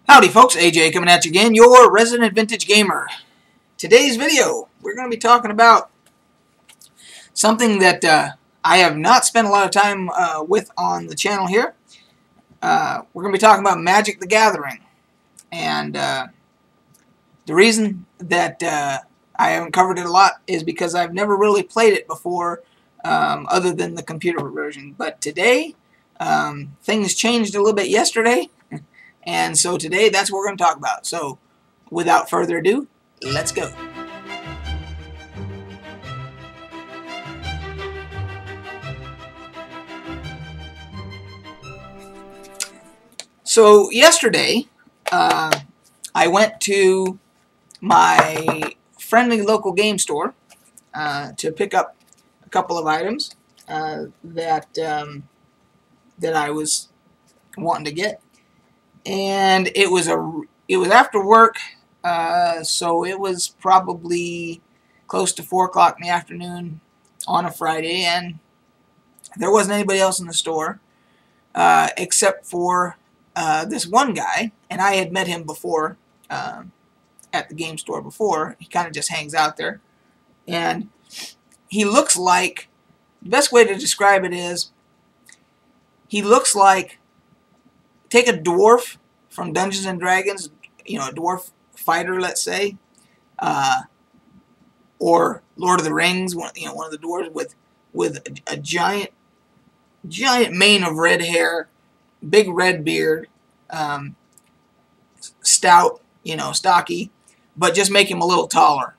Howdy folks, AJ coming at you again, your resident vintage gamer. Today's video, we're going to be talking about something that I have not spent a lot of time with on the channel here. We're going to be talking about Magic the Gathering. And the reason that I haven't covered it a lot is because I've never really played it before other than the computer version. But today, things changed a little bit yesterday. And so today, that's what we're going to talk about. So, without further ado, let's go. So, yesterday, I went to my friendly local game store to pick up a couple of items that I was wanting to get. And it was after work, so it was probably close to 4 o'clock in the afternoon on a Friday, and there wasn't anybody else in the store except for this one guy, and I had met him before at the game store before. He kind of just hangs out there, and he looks like, the best way to describe it is, he looks like, take a dwarf from Dungeons and Dragons, you know, a dwarf fighter, let's say, or Lord of the Rings, one of the dwarves with a giant mane of red hair, big red beard, stout, stocky, but just make him a little taller,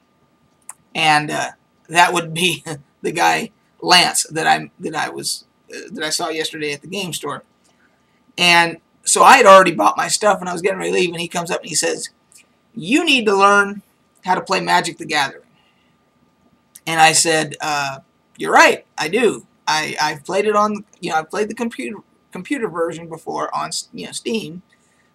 and that would be the guy Lance that I saw yesterday at the game store. And so I had already bought my stuff, and I was getting ready to leave, and he comes up and he says, "You need to learn how to play Magic the Gathering." And I said, "You're right, I do. I've played it on, I've played the computer version before on, Steam.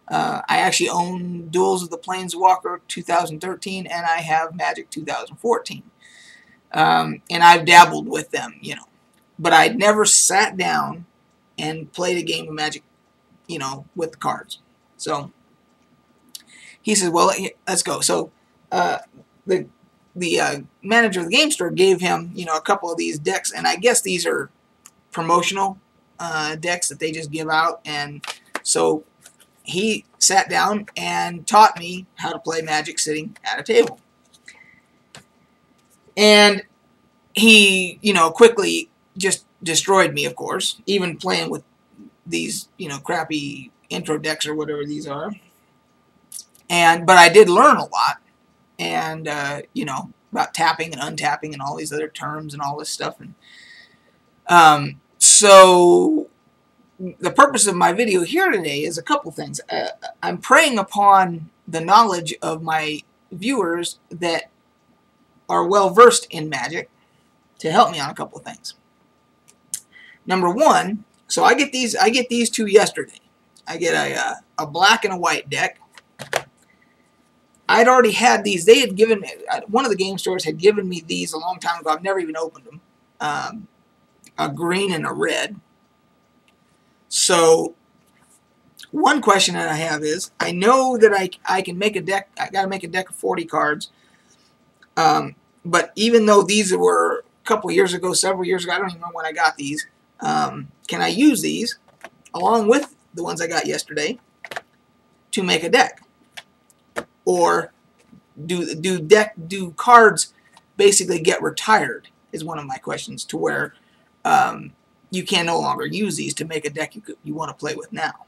I actually own Duels of the Planeswalker 2013, and I have Magic 2014. And I've dabbled with them, but I'd never sat down and played a game of Magic, with the cards." So he says, "Well, let's go." So the manager of the game store gave him, a couple of these decks, and I guess these are promotional decks that they just give out. And so he sat down and taught me how to play Magic sitting at a table. And he, quickly just destroyed me, of course, even playing with these, crappy intro decks or whatever these are. But I did learn a lot, and, about tapping and untapping and all these other terms and all this stuff. And so the purpose of my video here today is a couple things. I'm preying upon the knowledge of my viewers that are well versed in Magic to help me on a couple of things. Number one, so I get these two yesterday. I get a black and a white deck. I'd already had these. They had given me, one of the game stores had given me these a long time ago. I've never even opened them. A green and a red. So one question that I have is, I know that I can make a deck. I got to make a deck of 40 cards. But even though these were a couple years ago, several years ago, I don't even know when I got these. Can I use these along with the ones I got yesterday to make a deck? Or do cards basically get retired is one of my questions, to where you can no longer use these to make a deck you want to play with now.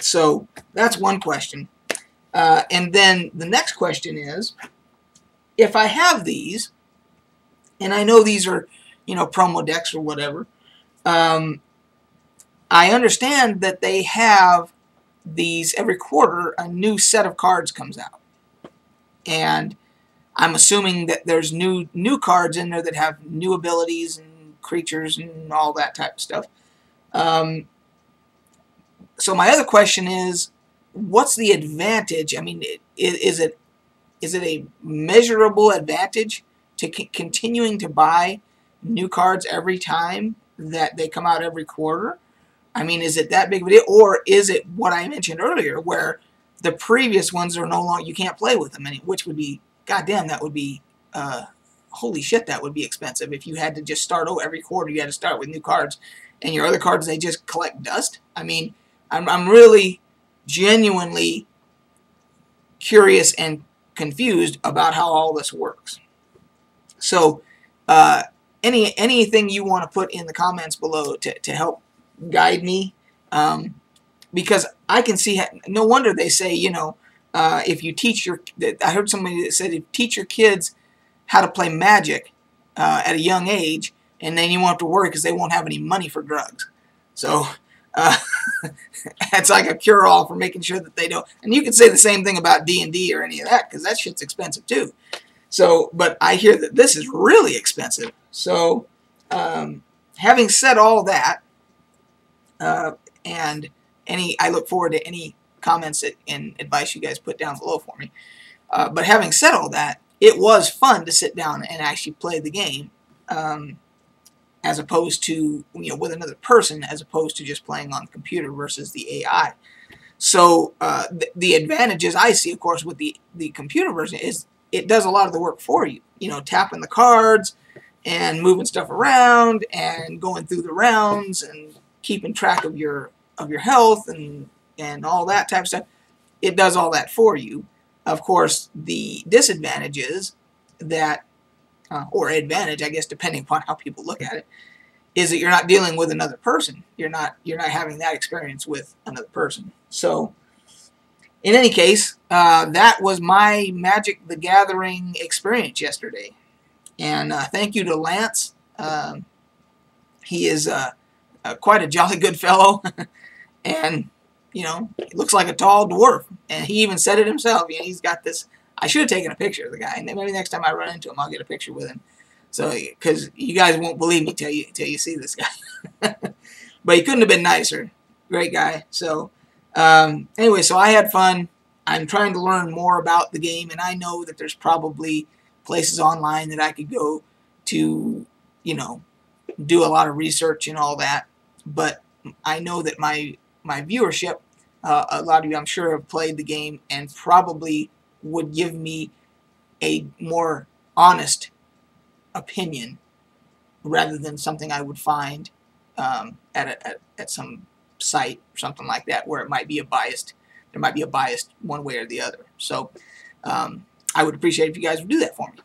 So that's one question. And then the next question is, if I have these, and I know these are, promo decks or whatever, I understand that they have these every quarter, a new set of cards comes out. And I'm assuming that there's new cards in there that have new abilities and creatures and all that type of stuff. So my other question is, what's the advantage? I mean, is it a measurable advantage to continuing to buy new cards every time that they come out every quarter? I mean, is it that big of a deal? Or is it what I mentioned earlier, where the previous ones are no longer, you can't play with them, which would be, goddamn, that would be, holy shit, that would be expensive. If you had to just start, every quarter you had to start with new cards, and your other cards, they just collect dust. I mean, I'm really genuinely curious and confused about how all this works. So, anything you want to put in the comments below to help guide me, because I can see, no wonder they say, you know, if you teach I heard somebody that said, if you teach your kids how to play Magic at a young age, and then you won't have to worry because they won't have any money for drugs. So, it's like a cure-all for making sure that they don't. And you can say the same thing about D&D or any of that, because that shit's expensive too. So, but I hear that this is really expensive. So, having said all that, and I look forward to any comments and advice you guys put down below for me. But having said all that, it was fun to sit down and actually play the game, as opposed to, you know, with another person, as opposed to just playing on the computer versus the AI. So the advantages I see, of course, with the computer version is it does a lot of the work for you. You know, tapping the cards and moving stuff around and going through the rounds and keeping track of your health and all that type of stuff. It does all that for you. Of course, the disadvantage is that, or advantage, I guess, depending upon how people look at it, is that you're not dealing with another person. You're not having that experience with another person. So, in any case, that was my Magic the Gathering experience yesterday. And thank you to Lance. He is quite a jolly good fellow. And, you know, he looks like a tall dwarf. And he even said it himself. You know, he's got this. I should have taken a picture of the guy. And maybe next time I run into him, I'll get a picture with him. So, because you guys won't believe me till you see this guy. But he couldn't have been nicer. Great guy. So, anyway, so I had fun. I'm trying to learn more about the game, and I know that there's probably places online that I could go to, you know, do a lot of research and all that. But I know that my viewership, a lot of you, I'm sure, have played the game and probably would give me a more honest opinion rather than something I would find at some site or something like that where it might be there might be a bias one way or the other. So I would appreciate if you guys would do that for me.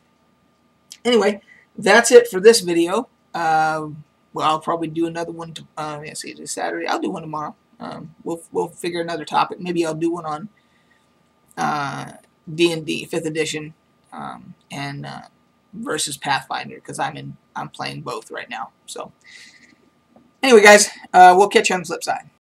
Anyway, that's it for this video. Well, I'll probably do another one. Let's see, it's Saturday. I'll do one tomorrow. We'll figure another topic. Maybe I'll do one on D&D 5th edition and versus Pathfinder, because I'm playing both right now. So anyway, guys, we'll catch you on the flip side.